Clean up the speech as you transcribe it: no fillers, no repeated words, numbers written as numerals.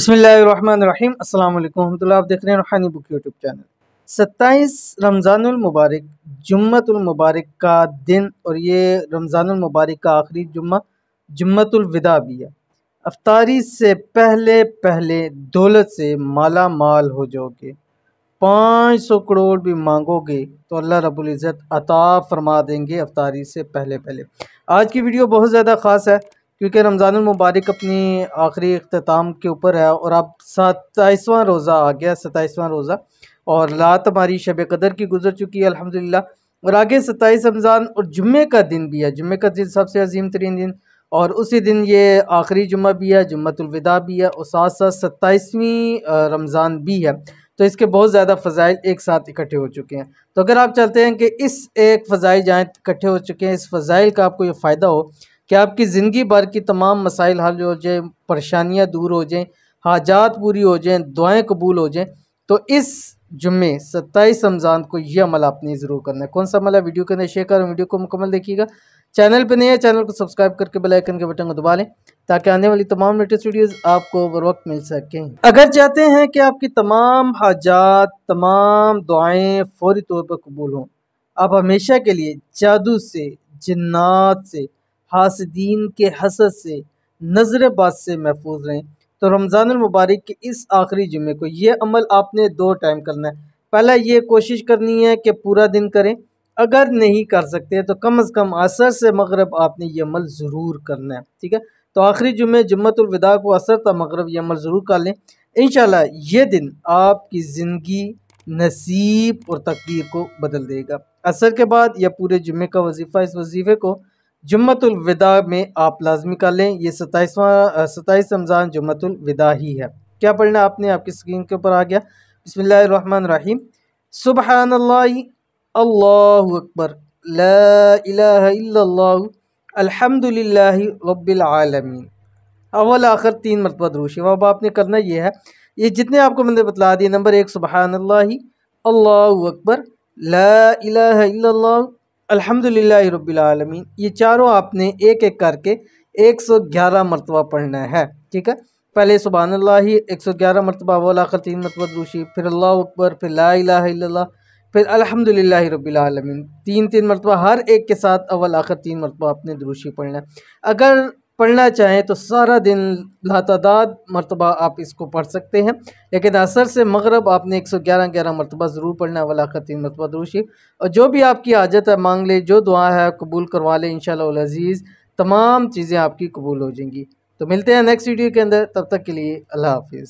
बिस्मिल्लाहिर्रहमानिर्रहीम अस्सलाम वालेकुम रहमतुल्लाह। आप देख रहे हैं रूहानी बुक यूट्यूब चैनल। 27 रमज़ानुल मुबारक जुम्मतुल मुबारक का दिन और ये रमज़ानुल मुबारक का आखिरी जुम्मा जुम्मतुल विदा भी है। अफ्तारी से पहले पहले दौलत से माला माल हो जाओगे। 500 करोड़ भी मांगोगे तो अल्लाह रब्बुल इज़्ज़त अता फरमा देंगे अफ्तारी से पहले पहले। आज की वीडियो बहुत ज़्यादा ख़ास है क्योंकि रमज़ानुल मुबारक अपनी आखिरी इख्तिताम के ऊपर है और अब 27वां रोज़ा आ गया, 27वां रोज़ा, और रात हमारी शब कदर की गुजर चुकी है अल्हम्दुलिल्लाह। और आगे 27 रमज़ान और जुम्मे का दिन भी है। जुम्मे का दिन सबसे अजीम तरीन दिन, और उसी दिन ये आखिरी जुम्मा भी है, जुम्मतुल विदा भी है, और साथ साथ 27वीं रमज़ान भी है। तो इसके बहुत ज़्यादा फ़ज़ाइल एक साथ इकट्ठे हो चुके हैं। तो अगर आप चाहते हैं कि इस एक फ़ज़ाइल जहाँ इकट्ठे हो चुके हैं, इस फ़ज़ाइल का आपको ये फ़ायदा हो कि आपकी ज़िंदगी भर की तमाम मसाइल हल हो जाए, परेशानियाँ दूर हो जाएँ, हाजात पूरी हो जाएँ, दुआएँ कबूल हो जाएँ, तो इस जुम्मे 27 रमज़ान को ये अमल आपने ज़रूर करना है। कौन सा अमल है, वीडियो के अंदर शेयर करें, वीडियो को मुकम्मल देखिएगा। चैनल पे नए हैं, चैनल को सब्सक्राइब करके बेल आइकन के बटन को दबा लें ताकि आने वाली तमाम लेटेस्ट वीडियोस आपको बर वक्त मिल सकें। अगर चाहते हैं कि आपकी तमाम हाजात, तमाम दुआएं फौरी तौर पर कबूल हों, आप हमेशा के लिए जादू से, जिन्नात से, हासदीन के हसद से, नज़र-ए-बद से महफूज रहें, तो रमज़ानुल मुबारक के इस आखिरी जुम्मे को ये अमल आपने 2 टाइम करना है। पहला ये कोशिश करनी है कि पूरा दिन करें, अगर नहीं कर सकते तो कम से कम असर से मगरिब आपने ये अमल ज़रूर करना है, ठीक है। तो आखिरी जुम्मे जुम्मतुल विदा को असर तक मगरिब ये अमल ज़रूर कर लें। इंशाल्लाह ये दिन आपकी ज़िंदगी, नसीब और तकदीर को बदल देगा। असर के बाद या पूरे जुम्मे का वजीफ़ा, इस वजीफ़े को जुम्मतुल विदा में आप लाजमी कर लें। ये 27 रमज़ान जुम्मतुल विदा ही है। क्या पढ़ना आपने, आपकी स्क्रीन के ऊपर आ गया। बिस्मिल्लाहिर्रहमानिर्रहीम। सुब्हानल्लाहि अल्लाहु अकबर, ला इलाहा इल्लल्लाहु, अल्हम्दुलिल्लाहि रब्बिल आलमीन। अव्वल आखिर 3 मरतबा दुरूद शरीफ। अब आपने करना ये है, ये जितने आपको मैंने बतला दिए, नंबर 1 सुब्हानल्लाहि अल्लाहु अकबर, ला इलाहा इल्लल्लाहु, अल्हम्दुलिल्लाहि रब्बिल आलमीन, ये चारों आपने एक एक करके 111 मरतबा पढ़ना है, ठीक है। पहले सुब्हानल्लाहि 111 मरतबा, अव्वल आखिर 3 मरतबा दुरूद शरीफ, फिर अल्लाहु अकबर, फिर ला इलाहा इल्लल्लाह, फिर अल्हम्दुलिल्लाहि रब्बिल आलमीन, 3-3 मरतबा हर एक के साथ अव्वल आखिर 3 मरतबा आपने दुरूद शरीफ पढ़ना है। अगर पढ़ना चाहें तो सारा दिन लातादाद मरतबा आप इसको पढ़ सकते हैं, लेकिन असर से मगरब आपने 111 मरतबा ज़रूर पढ़ना है, अव्वल आखिर 3 मरतबा दुरूद शरीफ। और जो भी आपकी हाजत है मांग ले, जो दुआ है कबूल करवा ले, इंशाअल्लाह अज़ीज़ तमाम चीज़ें आपकी कबूल हो जाएंगी। तो मिलते हैं नेक्स्ट वीडियो के अंदर, तब तक के लिए अल्लाह हाफिज़।